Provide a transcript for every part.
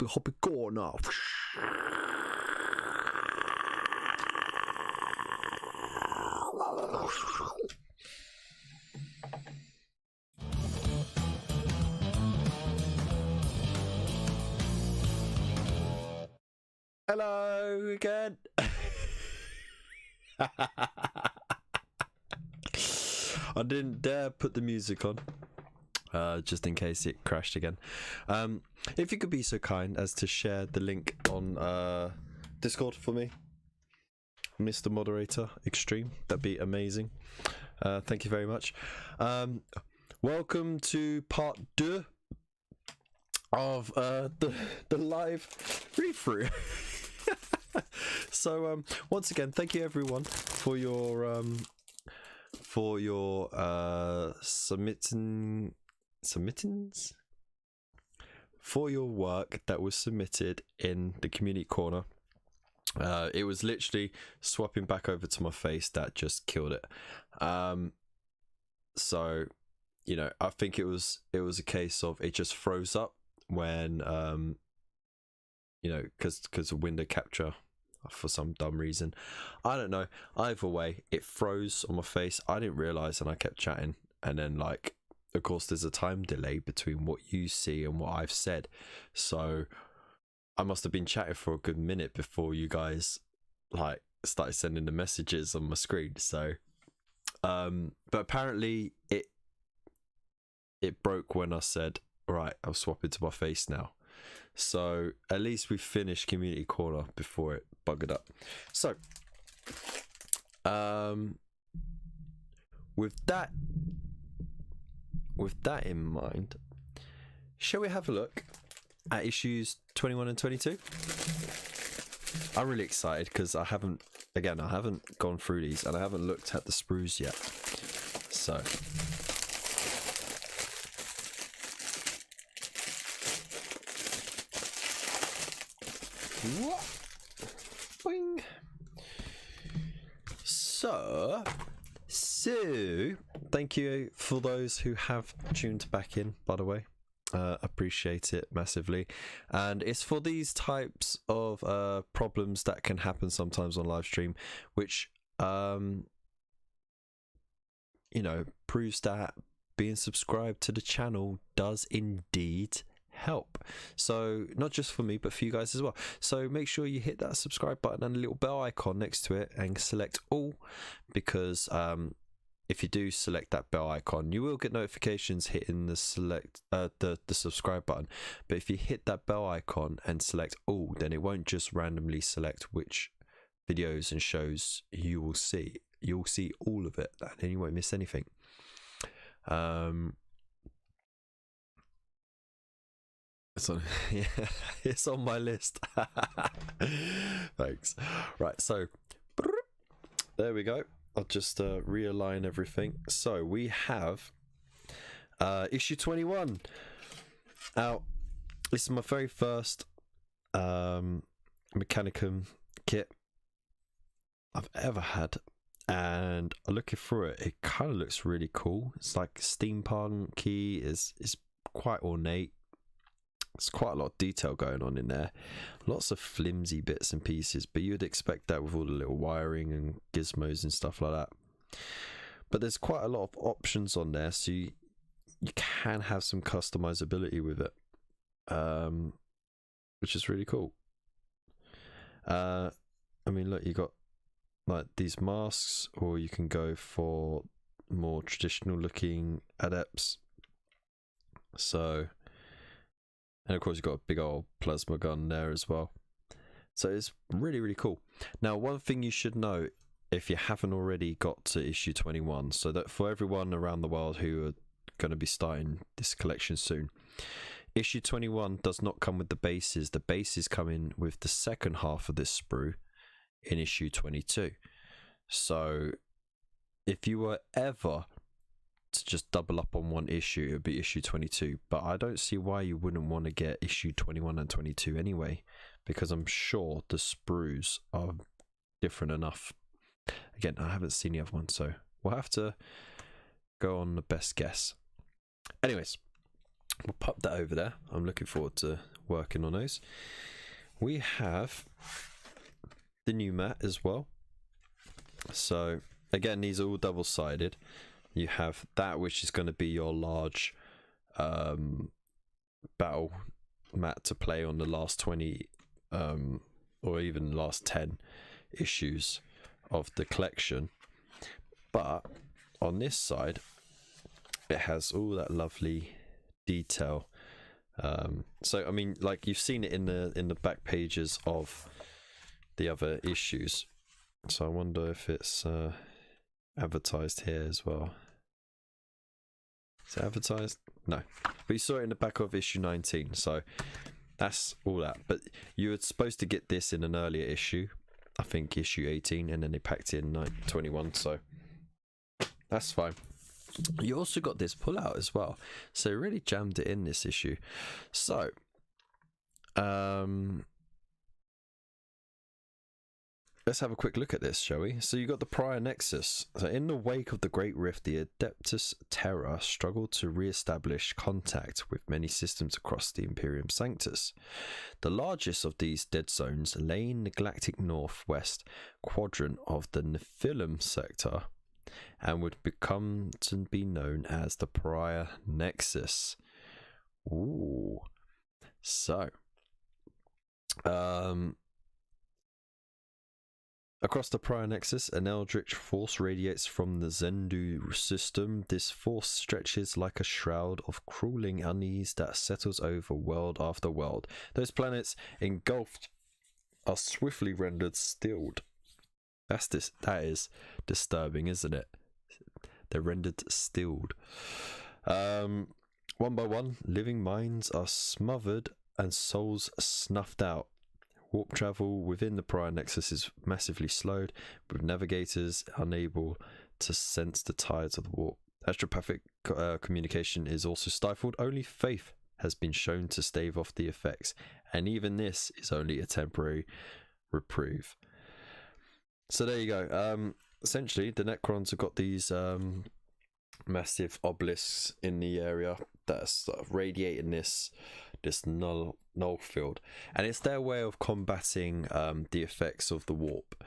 Hoppy, go now. Hello again. I didn't dare put the music on, just in case it crashed again. If you could be so kind as to share the link on Discord for me, Mr. Moderator Extreme, that'd be amazing. Thank you very much. Welcome to part 2 of the live read-through. So once again, thank you everyone for your submittance for your work that was submitted in the community corner. It was literally swapping back over to my face that just killed it. So you know, I think it was a case of it just froze up when you know, because of window capture for some dumb reason. I don't know. Either way, it froze on my face. I didn't realize, and I kept chatting, and then like, of course, there's a time delay between what you see and what I've said, so I must have been chatting for a good minute before you guys like started sending the messages on my screen. So but apparently it broke when I said, right, I'll swap it to my face now. So at least we finished community corner before it buggered up. So with that in mind, shall we have a look at issues 21 and 22? I'm really excited because I haven't gone through these and I haven't looked at the sprues yet. So boing. So thank you for those who have tuned back in, by the way. Appreciate it massively. And it's for these types of problems that can happen sometimes on live stream, which you know, proves that being subscribed to the channel does indeed help. So not just for me but for you guys as well. So make sure you hit that subscribe button and a little bell icon next to it and select all, because if you do select that bell icon, you will get notifications hitting the select the subscribe button. But if you hit that bell icon and select all, then it won't just randomly select which videos and shows you will see. You'll see all of it and then you won't miss anything. Yeah, it's on my list. Thanks. Right, so there we go. I'll just realign everything. So we have issue 21 out. This is my very first Mechanicum kit I've ever had, and looking through it, it kind of looks really cool. It's like steampunky. It's quite ornate. There's quite a lot of detail going on in there, lots of flimsy bits and pieces, but you'd expect that with all the little wiring and gizmos and stuff like that. But there's quite a lot of options on there, so you can have some customizability with it, which is really cool. I mean, look, you got like these masks, or you can go for more traditional looking adepts. So, and of course you've got a big old plasma gun there as well. So it's really, really cool. Now, one thing you should know, if you haven't already got to issue 21, so that for everyone around the world who are going to be starting this collection soon. Issue 21 does not come with the bases. The bases come in with the second half of this sprue in issue 22. So if you were ever to just double up on one issue, it would be issue 22. But I don't see why you wouldn't want to get issue 21 and 22 anyway, because I'm sure the sprues are different enough. Again, I haven't seen the other one, so we'll have to go on the best guess. Anyways, we'll pop that over there. I'm looking forward to working on those. We have the new mat as well. So again, these are all double-sided. You have that, which is going to be your large battle mat to play on the last 20 or even last 10 issues of the collection. But on this side, it has all that lovely detail. So I mean, like, you've seen it in the back pages of the other issues. So I wonder if it's advertised here as well. Is it advertised? No. But you saw it in the back of issue 19. So that's all that. But you were supposed to get this in an earlier issue. I think issue 18, and then they packed it in 21. So that's fine. You also got this pullout as well. So really jammed it in this issue. So let's have a quick look at this, shall we? So you got the Prior Nexus. So in the wake of the Great Rift, the Adeptus Terra struggled to re-establish contact with many systems across the Imperium Sanctus. The largest of these dead zones lay in the galactic northwest quadrant of the Nephilim sector, and would become to be known as the Prior Nexus. Ooh. So across the Prior Nexus, an eldritch force radiates from the Zendu system. This force stretches like a shroud of crawling unease that settles over world after world. Those planets engulfed are swiftly rendered stilled. That is disturbing, isn't it? They're rendered stilled. One by one, living minds are smothered and souls snuffed out. Warp travel within the Prior Nexus is massively slowed, with navigators unable to sense the tides of the warp. Astropathic communication is also stifled. Only faith has been shown to stave off the effects, and even this is only a temporary reprieve. So there you go. Essentially, the Necrons have got these massive obelisks in the area that's sort of radiating this null field, and it's their way of combating the effects of the warp.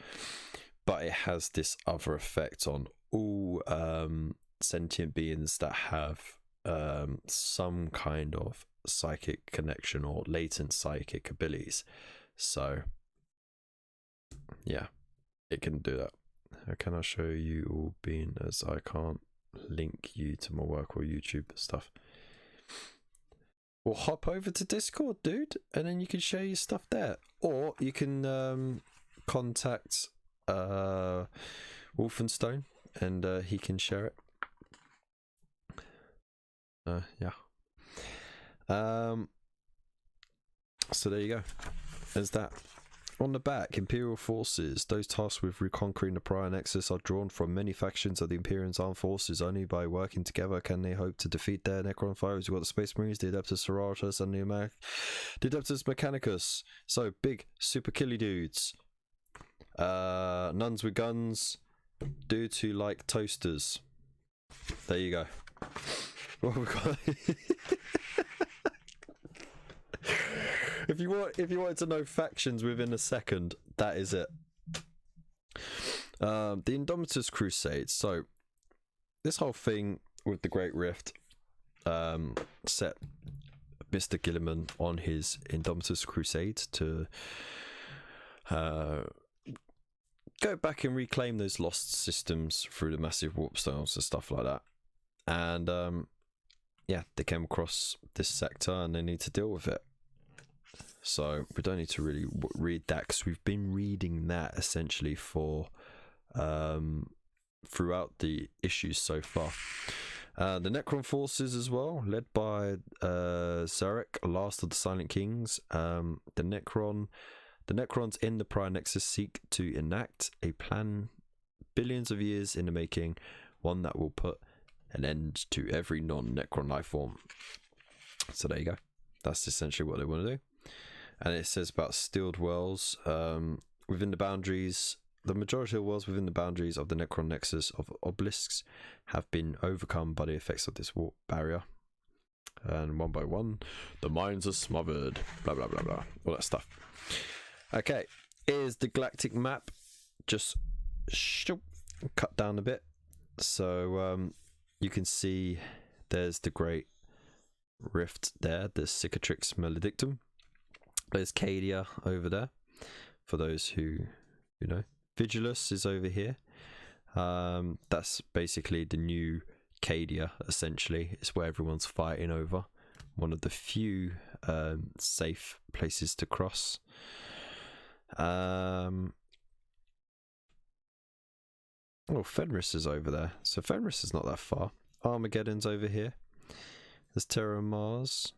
But it has this other effect on all sentient beings that have some kind of psychic connection or latent psychic abilities. So yeah, it can do that. How can I show you all being, as I can't link you to my work or YouTube stuff? Well, hop over to Discord, dude, and then you can share your stuff there. Or you can contact Wolfenstone, and he can share it. Yeah. So there you go. There's that. On the back, Imperial forces. Those tasked with reconquering the Prior Nexus are drawn from many factions of the Imperium's armed forces. Only by working together can they hope to defeat their Necron foes. You've got the Space Marines, the Adeptus Sororitas, and the Adeptus Mechanicus. So, big, super killy dudes. Nuns with guns. Dudes who like toasters. There you go. What have we got? If you wanted to know factions within a second, that is it. The Indomitus Crusade. So this whole thing with the Great Rift set Mr. Gilliman on his Indomitus Crusade to go back and reclaim those lost systems through the massive warp stones and stuff like that. And yeah, they came across this sector and they need to deal with it. So we don't need to really read that, because we've been reading that essentially for throughout the issues so far. The Necron forces as well, led by SAUTEKH, last of the Silent Kings. The Necrons in the Prior Nexus seek to enact a plan billions of years in the making, one that will put an end to every non-Necron life form. So there you go. That's essentially what they want to do. And it says about sealed worlds within the boundaries. The majority of worlds within the boundaries of the Necron Nexus of obelisks have been overcome by the effects of this warp barrier. And one by one, the mines are smothered. Blah, blah, blah, blah. All that stuff. Okay, here's the galactic map. Just cut down a bit. So you can see there's the Great Rift there. There's Cicatrix Maledictum. There's Cadia over there. For those who, you know. Vigilus is over here. That's basically the new Cadia, essentially. It's where everyone's fighting over. One of the few safe places to cross. Oh, Fenris is over there. So Fenris is not that far. Armageddon's over here. There's Terra Mars.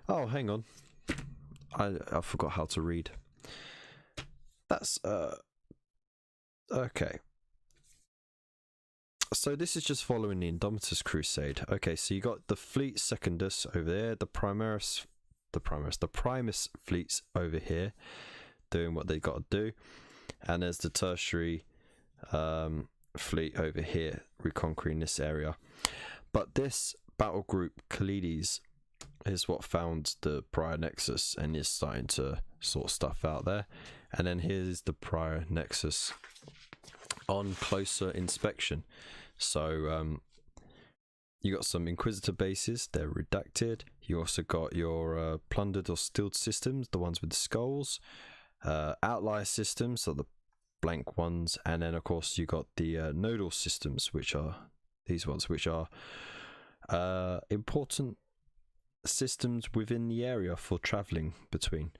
Oh, hang on. I forgot how to read. That's okay. So this is just following the Indomitus Crusade. Okay, so you got the Fleet Secundus over there, the Primus fleets over here, doing what they got to do, and there's the Tertiary fleet over here, reconquering this area. But this battle group, Kalides, is what found the Prior Nexus and is starting to sort stuff out there. And then here's the Prior Nexus on closer inspection. So you got some Inquisitor bases, they're redacted. You also got your plundered or stilled systems, the ones with the skulls, outlier systems, so the blank ones, and then of course you got the nodal systems, which are these ones, which are important systems within the area for traveling between.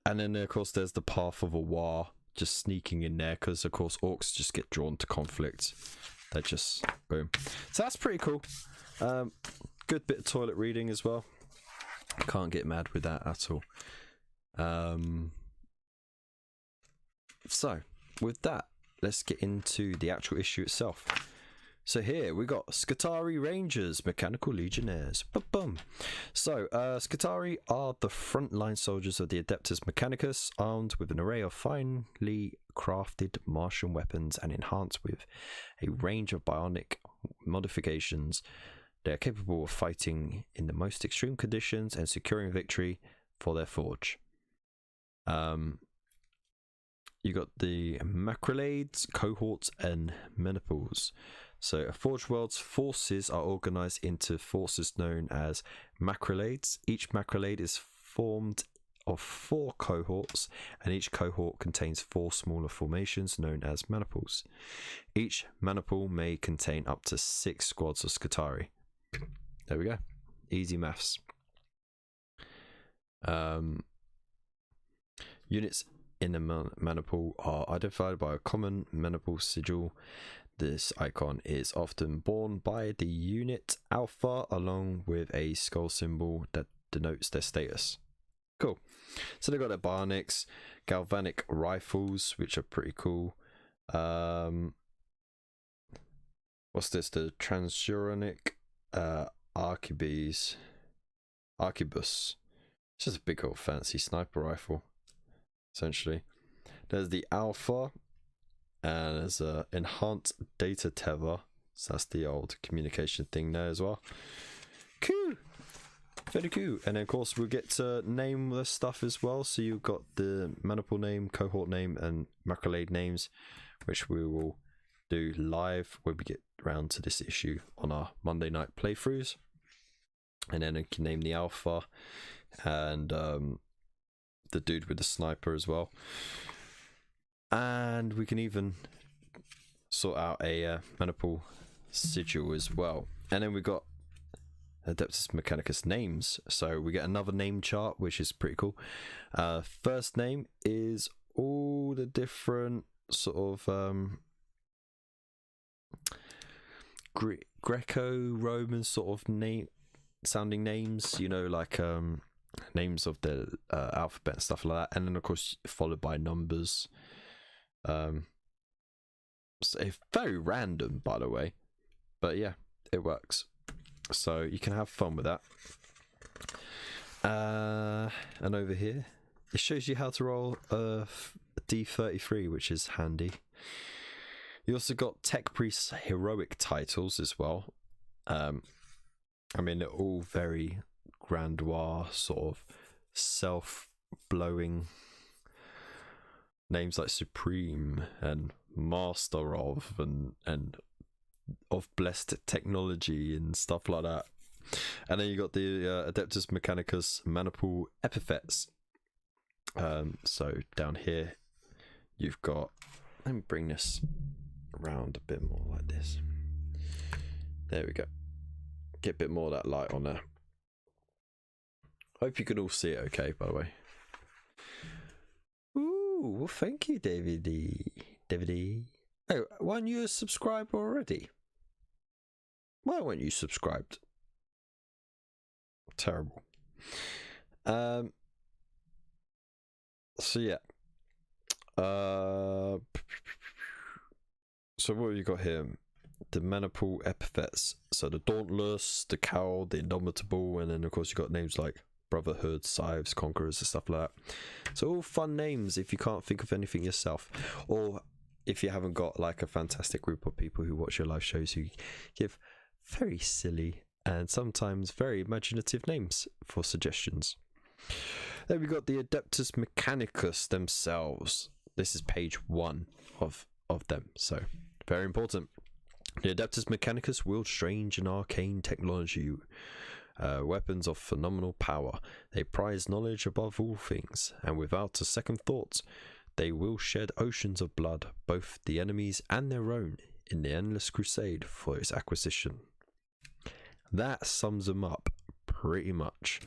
And then of course there's the Path of a War just sneaking in there, because of course orcs just get drawn to conflict. They just boom. So that's pretty cool. Good bit of toilet reading as well. Can't get mad with that at all. So with that, let's get into the actual issue itself. So here we got Skitarii Rangers, Mechanical Legionnaires. Ba-bum. So Skitarii are the frontline soldiers of the Adeptus Mechanicus, armed with an array of finely crafted Martian weapons and enhanced with a range of bionic modifications. They are capable of fighting in the most extreme conditions and securing victory for their forge. You got the Macrolades, Cohorts, and Menopause. So a Forge World's forces are organized into forces known as Macrolades. Each Macrolade is formed of 4 cohorts, and each cohort contains 4 smaller formations known as Maniples. Each Manipule may contain up to 6 squads of Skitarii. There we go. Easy maths. Units in the Manipule are identified by a common Manipule sigil. This icon is often borne by the unit Alpha along with a skull symbol that denotes their status. Cool. So they've got their bionics, galvanic rifles, which are pretty cool. What's this? The Transuranic Arquebus. It's just a big old fancy sniper rifle, essentially. There's the Alpha. And there's a enhanced data tether, so that's the old communication thing there as well. Cool, very cool. And then of course we'll get to name the stuff as well. So you've got the Manipule name, cohort name, and Macrolade names, which we will do live when we get around to this issue on our Monday night playthroughs. And then I can name the Alpha and the dude with the sniper as well. And we can even sort out a Manipule sigil as well. And then we got Adeptus Mechanicus names. So we get another name chart, which is pretty cool. First name is all the different sort of Greco-Roman sort of sounding names, you know, like names of the alphabet and stuff like that, and then of course followed by numbers. So it's very random, by the way, but yeah, it works. So you can have fun with that. And over here, it shows you how to roll a D33, which is handy. You also got Tech Priest's heroic titles as well. I mean, they're all very grandois, sort of self-blowing names like Supreme and Master of and of Blessed Technology and stuff like that. And then you got the Adeptus Mechanicus Maniple epithets. So down here you've got, let me bring this around a bit more like this. There we go. Get a bit more of that light on there. Hope you can all see it okay, by the way. Ooh, well, thank you, David. Oh, weren't you a subscriber already? Why weren't you subscribed? Terrible. So yeah. So what have you got here? The maniple epithets. So the Dauntless, the Cowed, the Indomitable, and then of course you got names like Brotherhood, Scythes, Conquerors, and stuff like that. So all fun names if you can't think of anything yourself, or if you haven't got like a fantastic group of people who watch your live shows who give very silly and sometimes very imaginative names for suggestions. Then we got the Adeptus Mechanicus themselves. This is page 1 of them, so very important. The Adeptus Mechanicus wield strange and arcane technology, weapons of phenomenal power. They prize knowledge above all things, and without a second thought, they will shed oceans of blood, both the enemy's and their own, in the endless crusade for its acquisition. That sums them up pretty much.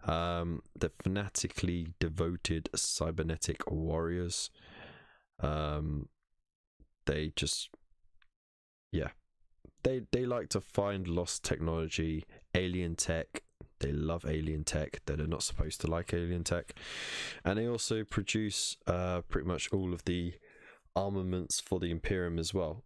The fanatically devoted cybernetic warriors. They just, yeah, they like to find lost technology, alien tech. They love alien tech, though they're not supposed to like alien tech. And they also produce pretty much all of the armaments for the Imperium as well.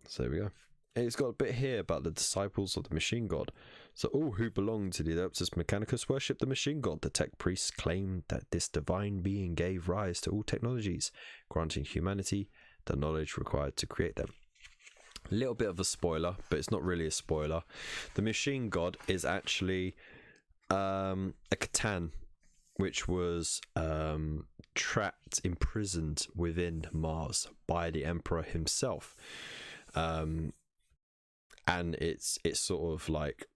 So there we go. And it's got a bit here about the disciples of the machine god. So all who belong to the Adeptus Mechanicus worship the machine god. The tech priests claim that this divine being gave rise to all technologies, granting humanity the knowledge required to create them. A little bit of a spoiler, but it's not really a spoiler. The machine god is actually a Catan, which was trapped, imprisoned within Mars by the Emperor himself. And it's sort of like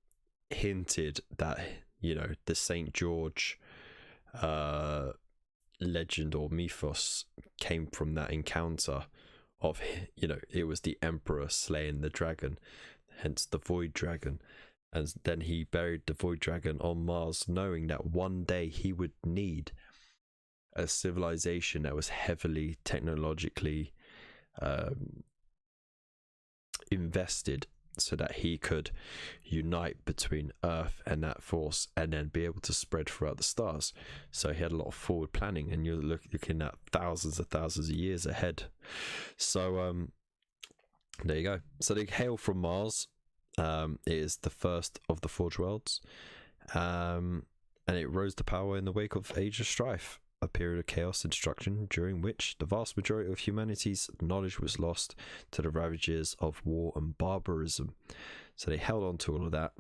hinted that, you know, the St. George legend or mythos came from that encounter of, you know, it was the Emperor slaying the dragon, hence the Void Dragon. And then he buried the Void Dragon on Mars, knowing that one day he would need a civilization that was heavily technologically invested, so that he could unite between Earth and that force and then be able to spread throughout the stars. So he had a lot of forward planning, and you're looking at thousands of years ahead. So there you go. So they hail from Mars. It is the first of the Forge Worlds, and it rose to power in the wake of Age of Strife, a period of chaos and destruction during which the vast majority of humanity's knowledge was lost to the ravages of war and barbarism. So they held on to all of that.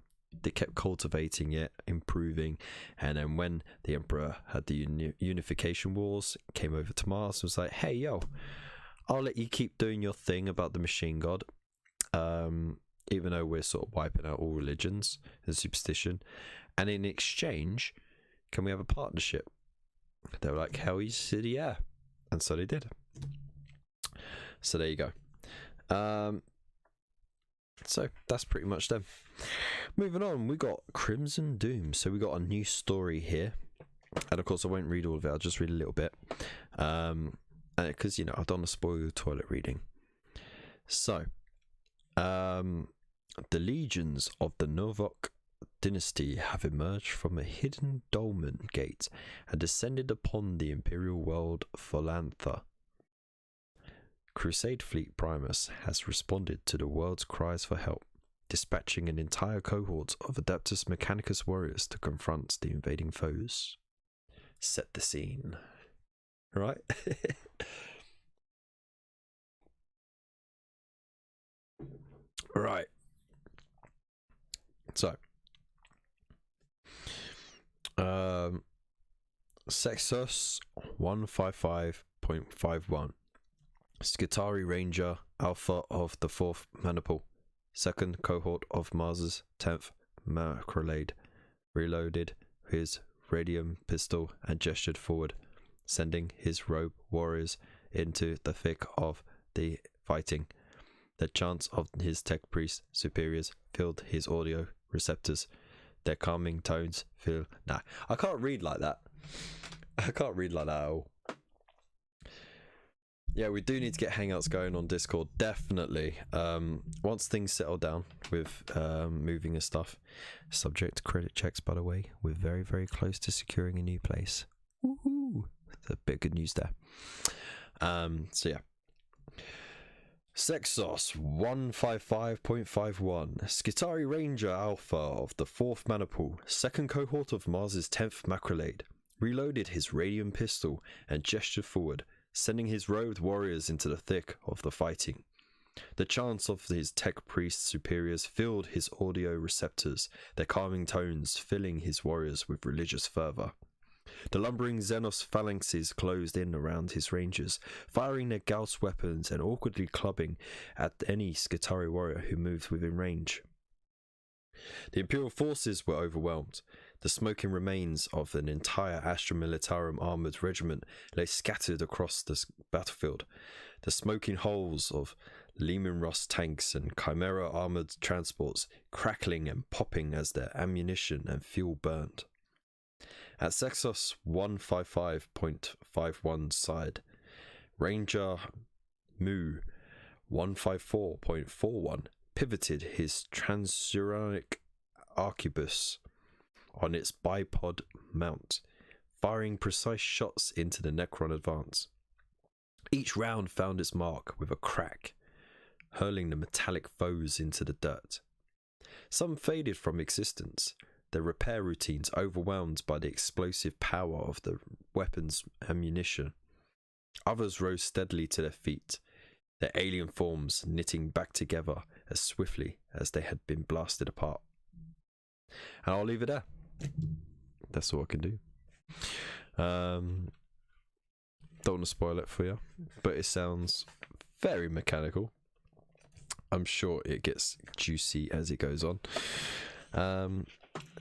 They kept cultivating it, improving, and then when the Emperor had the Unification Wars, came over to Mars and was like, hey, yo, I'll let you keep doing your thing about the machine god, even though we're sort of wiping out all religions and superstition, and in exchange, can we have a partnership? They were like, hell yeah. And so they did. So there you go. So that's pretty much them. Moving on, we got Crimson Doom. So we got a new story here. And of course I won't read all of it, I'll just read a little bit. Because, you know, I don't want to spoil your toilet reading. So The legions of the Novok dynasty have emerged from a hidden dolmen gate and descended upon the Imperial world Volantha. Crusade Fleet Primus has responded to the world's cries for help, dispatching an entire cohort of ADEPTUS MECHANICUS warriors to confront the invading foes. Set the scene. Right? Right. So, Sexus 155.51, Skitarii Ranger, Alpha of the 4th Maniple, 2nd cohort of Mars's 10th Macrolade, reloaded his radium pistol and gestured forward, sending his rogue warriors into the thick of the fighting. The chants of his tech priest superiors filled his audio receptors. Their calming tones fill. Nah, I can't read like that. I can't read like that at all. Yeah, we do need to get Hangouts going on Discord, definitely. Once things settle down with moving and stuff. Subject to credit checks, by the way. We're very, very close to securing a new place. Woohoo! That's a bit of good news there. So yeah. Sexos 155.51, Skitarii Ranger Alpha of the 4th Maniple, 2nd cohort of Mars's 10th Macrolade, reloaded his radium pistol and gestured forward, sending his robed warriors into the thick of the fighting. The chants of his tech priest superiors filled his audio receptors, their calming tones filling his warriors with religious fervor. The lumbering Xenos phalanxes closed in around his rangers, firing their Gauss weapons and awkwardly clubbing at any Skitarii warrior who moved within range. The Imperial forces were overwhelmed. The smoking remains of an entire Astra Militarum armoured regiment lay scattered across the battlefield. The smoking hulls of Lehman Russ tanks and Chimera armoured transports crackling and popping as their ammunition and fuel burned. At Sexos 155.51 side, Ranger Mu 154.41 pivoted his transuranic arquebus on its bipod mount, firing precise shots into the Necron advance. Each round found its mark with a crack, hurling the metallic foes into the dirt. Some faded from existence, their repair routines overwhelmed by the explosive power of the weapon's ammunition. Others rose steadily to their feet, their alien forms knitting back together as swiftly as they had been blasted apart. And I'll leave it there. That's all I can do. Don't want to spoil it for you, but it sounds very mechanical. I'm sure it gets juicy as it goes on.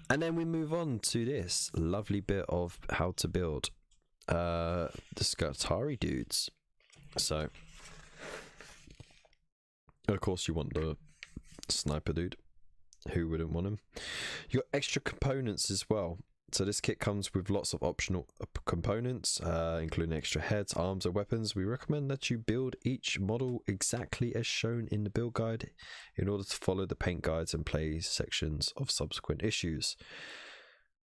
And then we move on to this lovely bit of how to build the Skitarii dudes. So, of course, you want the sniper dude. Who wouldn't want him? You got extra components as well. So this kit comes with lots of optional components, including extra heads, arms, and weapons. We recommend that you build each model exactly as shown in the build guide in order to follow the paint guides and play sections of subsequent issues.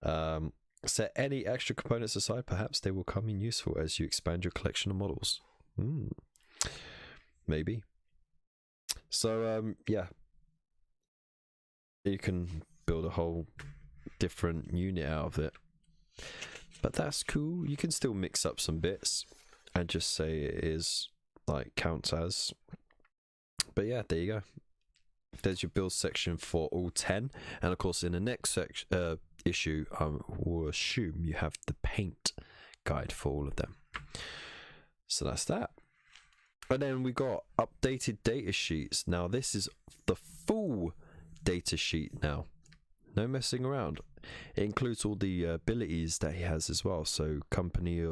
Set any extra components aside, perhaps they will come in useful as you expand your collection of models. Maybe. So, yeah. You can build a whole different unit out of it, but that's cool. You can still mix up some bits and just say it is like counts as. But yeah, there you go. There's your build section for all 10, and of course in the next issue we'll assume you have the paint guide for all of them. So that's that. And then we got updated data sheets. Now this is the full data sheet now, no messing around. It includes all the abilities that he has as well, so company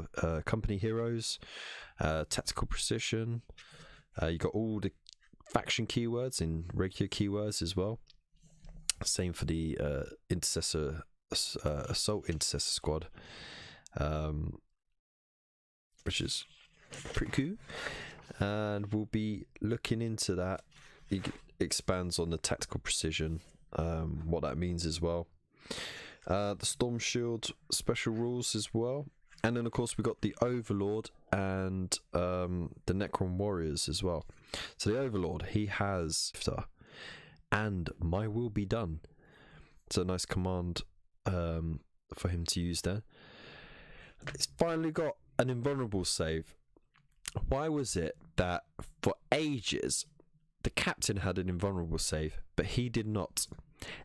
heroes, tactical precision, you got all the faction keywords and regular keywords as well. Same for the assault intercessor squad, which is pretty cool, and we'll be looking into that. expands on the tactical precision, what that means as well. The Storm Shield special rules as well. And then, of course, we got the Overlord and the Necron Warriors as well. So the Overlord, he has and My Will Be Done. It's a nice command for him to use there. It's finally got an invulnerable save. Why was it that for ages the captain had an invulnerable save, but he did not?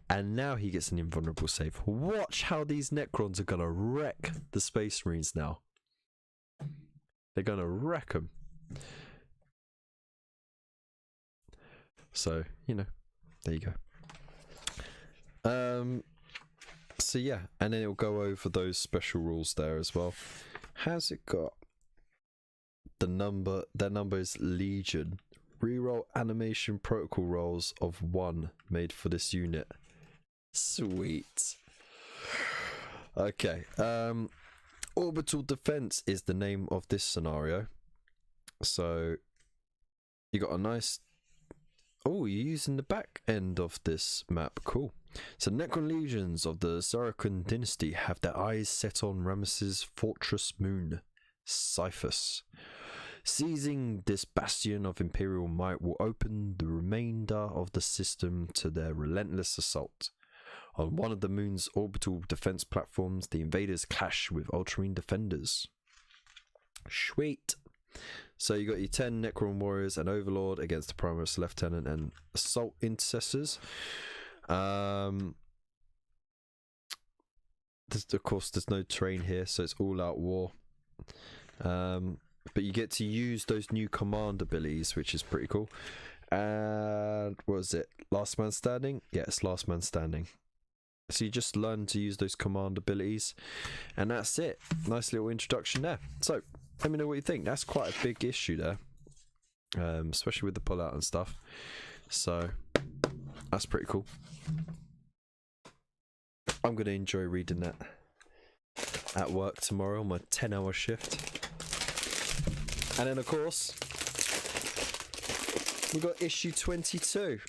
And now he gets an invulnerable save. Watch how these Necrons are going to wreck the Space Marines now. They're going to wreck them. So, you know, there you go. So yeah, and then it'll go over those special rules there as well. How's it got? The number, their number is Legion. Reroll animation protocol rolls of 1 made for this unit. Sweet. Okay. Orbital defense is the name of this scenario. So you got a nice. Oh, you're using the back end of this map. Cool. So Necron legions of the Saracen dynasty have their eyes set on Ramesses' fortress moon, Cyphus. Seizing this bastion of Imperial might will open the remainder of the system to their relentless assault. On one of the moon's orbital defense platforms, the invaders clash with Ultramarine defenders. Sweet. So you got your 10 Necron warriors and Overlord against the Primus Lieutenant and Assault Intercessors. Of course, there's no terrain here, so it's all out war. But you get to use those new command abilities, which is pretty cool. And what was it? Last man standing? Yeah, it's last man standing. So you just learn to use those command abilities, and that's it. Nice little introduction there. So let me know what you think. That's quite a big issue there, especially with the pullout and stuff. So that's pretty cool. I'm going to enjoy reading that at work tomorrow on my 10-hour shift. And then, of course, we've got issue 22.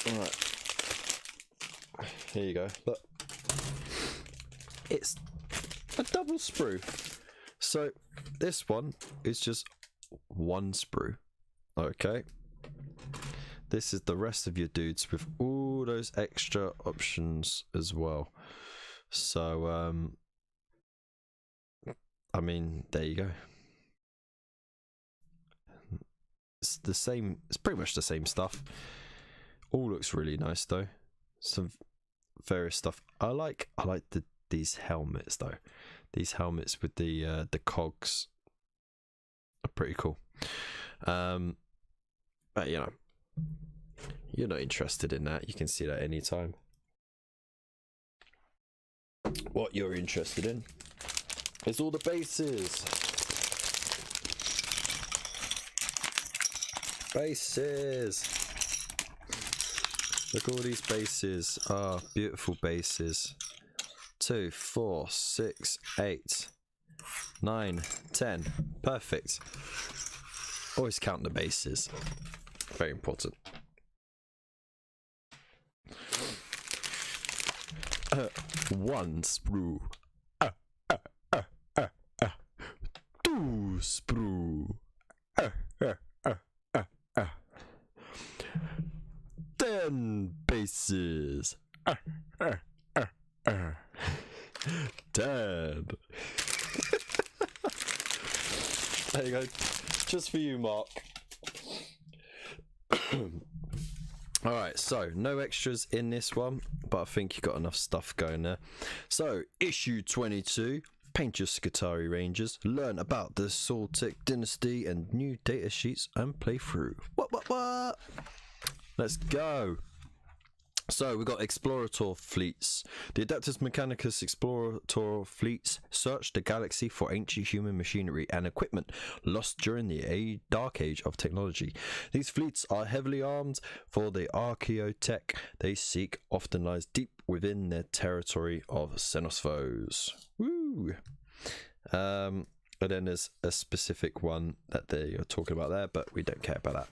Alright. Here you go. Look. It's a double sprue. So, this one is just one sprue. Okay. This is the rest of your dudes with all those extra options as well. So, I mean, there you go. It's the same, it's pretty much the same stuff. All looks really nice though. Some various stuff. I like these helmets though. These helmets with the cogs are pretty cool. But you know, you're not interested in that. You can see that anytime. What you're interested in is all the bases. Bases. Look at all these bases. Ah, oh, beautiful bases. 2, 4, 6, 8, 9, 10. Perfect. Always count the bases. Very important. One sprue. Two sprue. 10 bases. 10. There you go. Just for you, Mark. Alright, so no extras in this one, but I think you got enough stuff going there. So, issue 22, paint your Skitarii Rangers, learn about the SAUTEKH dynasty and new data sheets and play through. What? Let's go. So we've got Explorator fleets. The ADEPTUS MECHANICUS Explorator fleets search the galaxy for ancient human machinery and equipment lost during the dark age of technology. These fleets are heavily armed, for the archaeotech they seek often lies deep within their territory of Xenos foes. Woo! And then there's a specific one that they are talking about there, but we don't care about that.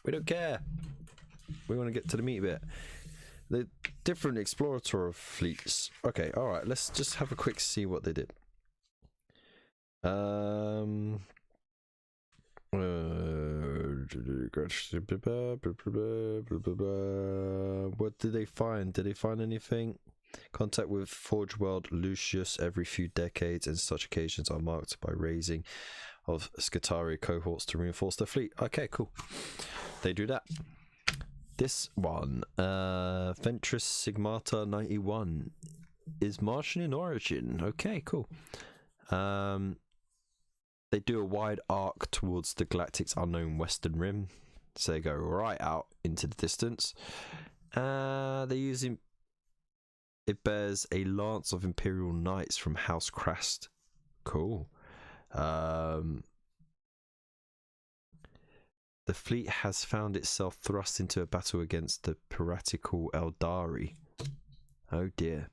We don't care. We want to get to the meat bit. The different explorator fleets. Okay, all right. Let's just have a quick see what they did. What did they find? Did they find anything? Contact with Forge World Lucius every few decades, and such occasions are marked by raising of Scutari cohorts to reinforce the fleet. Okay, cool. They do that. This one, Ventris Sigmata 91, is Martian in origin. Okay, cool. They do a wide arc towards the galactic's unknown western rim, so they go right out into the distance. They're using. It bears a lance of Imperial Knights from House Crest. Cool. The fleet has found itself thrust into a battle against the piratical Eldari. Oh dear.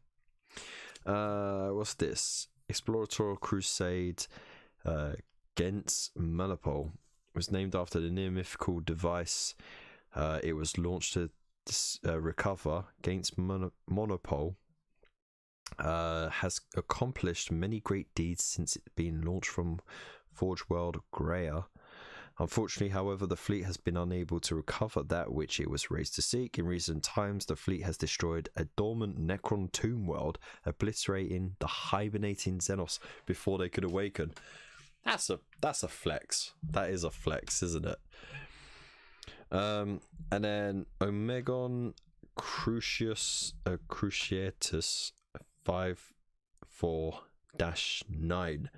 What's this? Explorator Crusade Gents Monopole was named after the near mythical device. It was launched to recover. Gents Monopole has accomplished many great deeds since it being launched from Forge World Greya. Unfortunately, however, the fleet has been unable to recover that which it was raised to seek. In recent times, the fleet has destroyed a dormant Necron tomb world, obliterating the hibernating Xenos before they could awaken. That's a flex. That is a flex, isn't it? And then Omegon Cruciatus 54-9.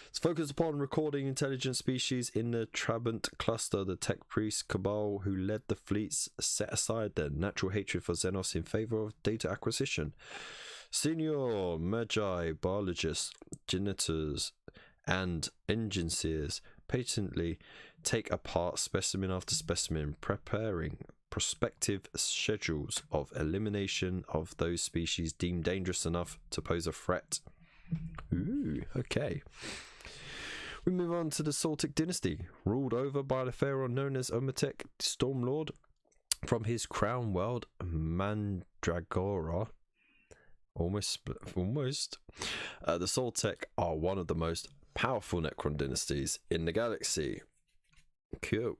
It's focused upon recording intelligent species in the Trabant cluster. The tech priest cabal who led the fleets set aside their natural hatred for Xenos in favor of data acquisition. Senior Magi biologists, genetors, and engineers patiently take apart specimen after specimen, preparing prospective schedules of elimination of those species deemed dangerous enough to pose a threat. Ooh, okay. We move on to the SAUTEKH dynasty, ruled over by the pharaoh known as SAUTEKH, Stormlord, from his crown world, Mandragora. Almost. The SAUTEKH are one of the most powerful Necron dynasties in the galaxy. Cool.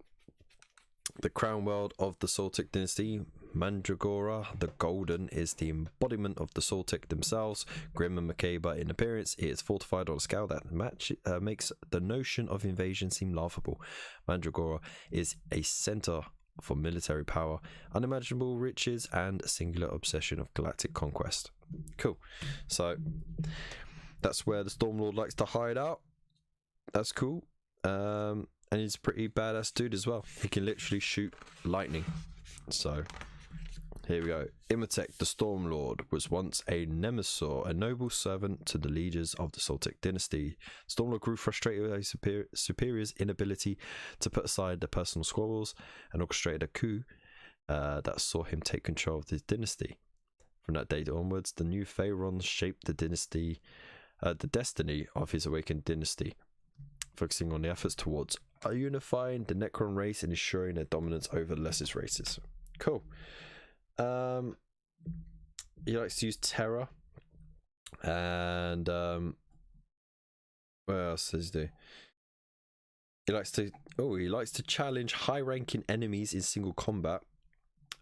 The crown world of the SAUTEKH dynasty, Mandragora the Golden, is the embodiment of the SAUTEKH themselves. Grim and macabre in appearance, it is fortified on a scale that makes the notion of invasion seem laughable. Mandragora is a center for military power, unimaginable riches, and singular obsession of galactic conquest. Cool. So that's where the Stormlord likes to hide out. That's cool. And he's a pretty badass dude as well. He can literally shoot lightning. So here we go. Imhotep the Stormlord was once a Nemesor, a noble servant to the leaders of the SAUTEKH dynasty. Stormlord grew frustrated with his superior's inability to put aside their personal squabbles and orchestrated a coup that saw him take control of his dynasty. From that date onwards, the new Pharaons shaped the dynasty, the destiny of his awakened dynasty, focusing on the efforts towards unifying the Necron race and ensuring their dominance over the lesser races. Cool. He likes to use terror, and what else does he do? He likes to challenge high-ranking enemies in single combat.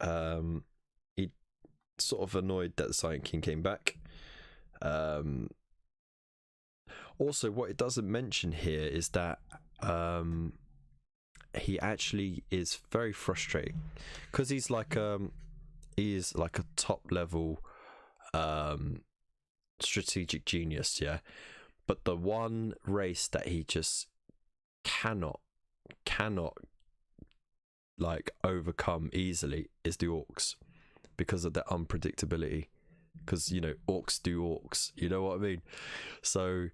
He sort of annoyed that the Silent King came back. Also, what it doesn't mention here is that he actually is very frustrated because he's like a top level strategic genius, yeah. But the one race that he just cannot like overcome easily is the orcs, because of their unpredictability. Because, you know, orcs do orcs, you know what I mean? So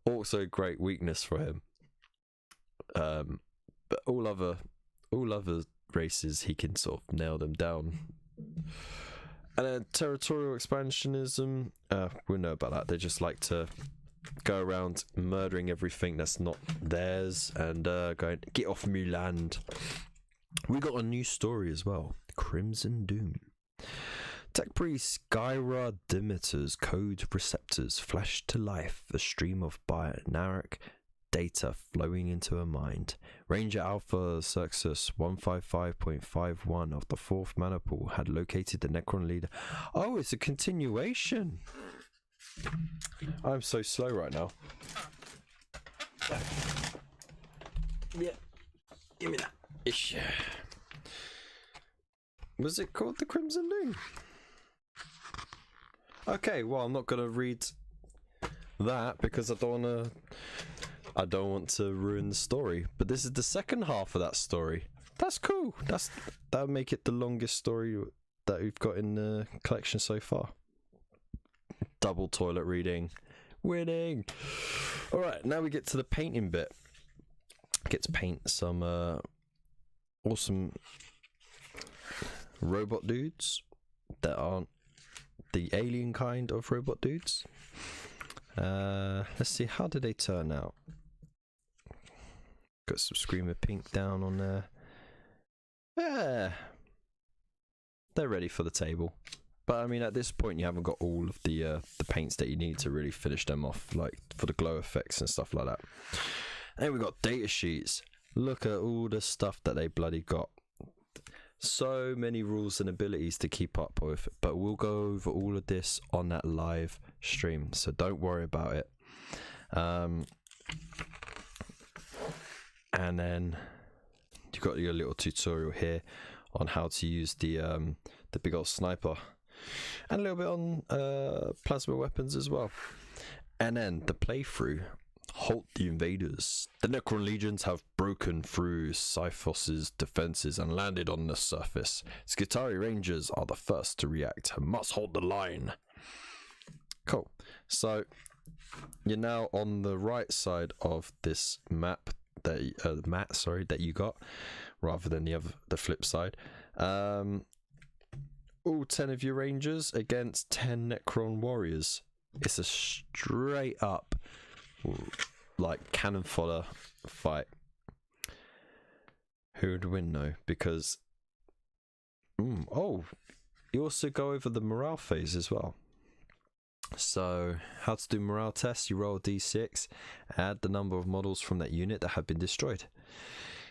orcs are a great weakness for him. But all other races, he can sort of nail them down. And then territorial expansionism, we know about that. They just like to go around murdering everything that's not theirs and going, get off me land. We got a new story as well, Crimson Doom. Tech priest Gyra Demeter's code receptors flash to life, a stream of binaric data flowing into her mind. Ranger Alpha Cirxus 155.51 of the 4th mana pool had located the Necron leader. Oh, it's a continuation. I'm so slow right now. Yeah, give me that. Ish. Was it called the Crimson Doom? Okay, well, I'm not gonna read that because I don't want to ruin the story. But this is the second half of that story. That's cool. That'll make it the longest story that we've got in the collection so far. Double toilet reading, winning. All right, now we get to the painting bit. Get to paint some awesome robot dudes that aren't the alien kind of robot dudes. Let's see, how did they turn out? Got some Screamer Pink down on there. Yeah, they're ready for the table. But I mean, at this point, you haven't got all of the paints that you need to really finish them off, like for the glow effects and stuff like that. And we got data sheets. Look at all the stuff that they bloody got. So many rules and abilities to keep up with, but we'll go over all of this on that live stream, so don't worry about it. And then you've got your little tutorial here on how to use the big old sniper, and a little bit on plasma weapons as well. And then the playthrough. Halt the invaders. The Necron legions have broken through Cyphos's defenses and landed on the surface. Skitarii Rangers are the first to react and must hold the line. Cool. So you're now on the right side of this map that that you got, rather than the flip side. All 10 of your Rangers against 10 Necron warriors. It's a straight up like cannon fodder fight. Who would win though? Because oh, you also go over the morale phase as well. So how to do morale tests: you roll a d6, add the number of models from that unit that have been destroyed.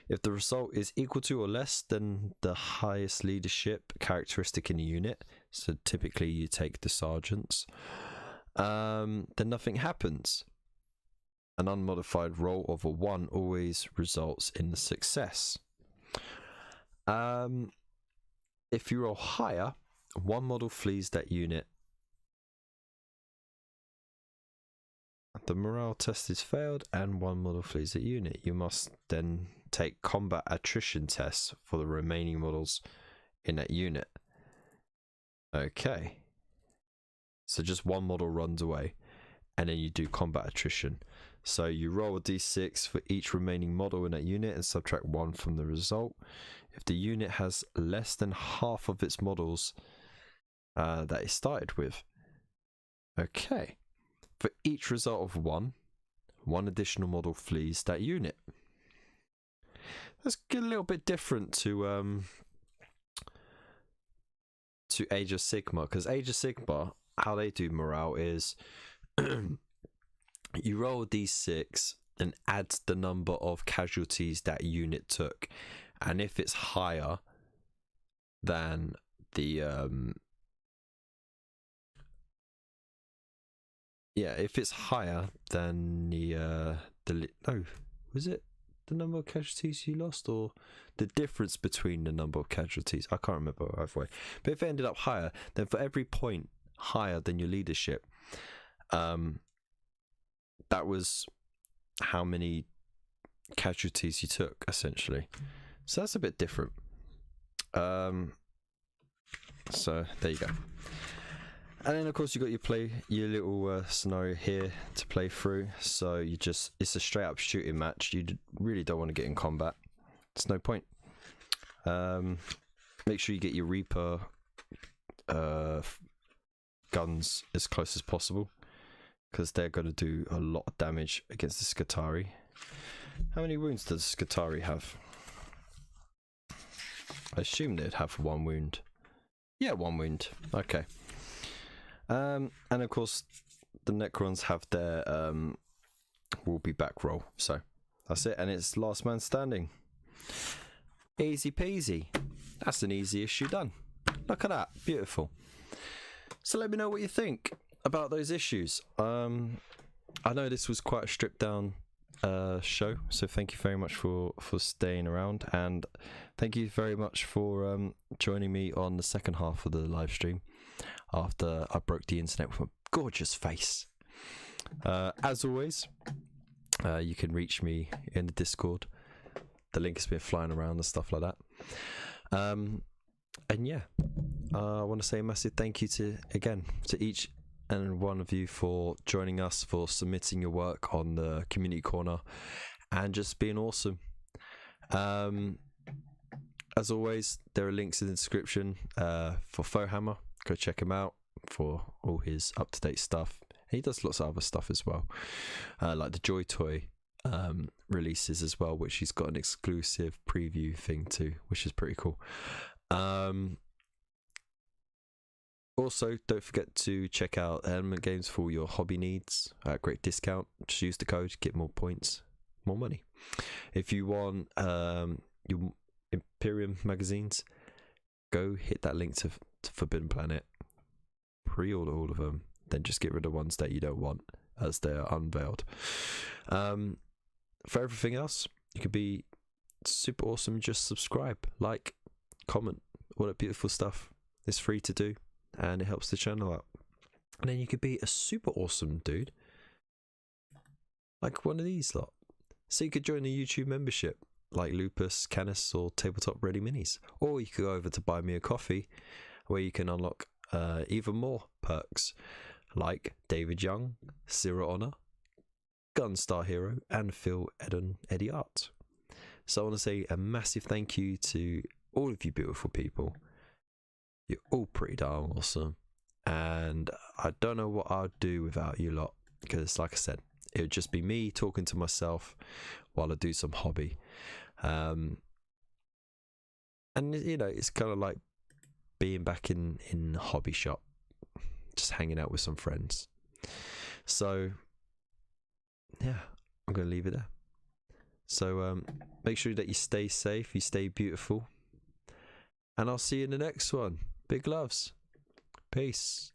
If the result is equal to or less than the highest leadership characteristic in the unit, so typically you take the sergeants, then nothing happens. An unmodified roll of a 1 always results in the success. If you roll higher, 1 model flees that unit. The morale test is failed and 1 model flees that unit. You must then take combat attrition tests for the remaining models in that unit. Okay. So just 1 model runs away, and then you do combat attrition. So you roll a d6 for each remaining model in that unit and subtract 1 from the result. If the unit has less than half of its models that it started with. Okay. For each result of 1 additional model flees that unit. That's a little bit different to Age of Sigmar, because Age of Sigmar, how they do morale is you roll a d6 and add the number of casualties that unit took, and if it's higher than the if it's higher than was it the number of casualties you lost, or the difference between the number of casualties? I can't remember either way. But if it ended up higher, then for every point higher than your leadership, that was how many casualties you took, essentially. So that's a bit different. So there you go. And then of course you got your little scenario here to play through. So it's a straight up shooting match. You really don't want to get in combat. There's no point. Make sure you get your Reaper guns as close as possible, because they're going to do a lot of damage against the Skitarii. How many wounds does Skitarii have? I assume they'd have 1 wound. Yeah, 1 wound. Okay. And of course, the Necrons have their will be back roll. So that's it, and it's last man standing. Easy peasy. That's an easy issue done. Look at that, beautiful. So let me know what you think about those issues. I know this was quite a stripped down show, so thank you very much for staying around, and thank you very much for joining me on the second half of the live stream after I broke the internet with a gorgeous face. As always, you can reach me in the Discord. The link has been flying around and stuff like that. And yeah, I want to say a massive thank you to each and one of you for joining us, for submitting your work on the community corner, and just being awesome. As always, there are links in the description for Fauxhammer. Go check him out for all his up-to-date stuff. He does lots of other stuff as well, like the Joy Toy releases as well, which he's got an exclusive preview thing too, which is pretty cool. Also, don't forget to check out Element Games for all your hobby needs at great discount. Just use the code, get more points, more money. If you want your Imperium magazines, go hit that link to Forbidden Planet, pre-order all of them, then just get rid of ones that you don't want as they're unveiled. For everything else, you could be super awesome. Just subscribe, like, comment, all that beautiful stuff. It's free to do, and it helps the channel out. And then you could be a super awesome dude, like one of these lot. So you could join the YouTube membership, like Lupus, Canis, or Tabletop Ready Minis. Or you could go over to Buy Me a Coffee, where you can unlock even more perks, like David Young, Zero Honor, Gunstar Hero, and Phil Eddie Art. So I want to say a massive thank you to all of you beautiful people. You're all pretty darn awesome, and I don't know what I'd do without you lot, because like I said, it would just be me talking to myself while I do some hobby. And you know, it's kind of like being back in the hobby shop, just hanging out with some friends. So yeah, I'm gonna leave it there. So make sure that you stay safe, you stay beautiful, and I'll see you in the next one. Big loves. Peace.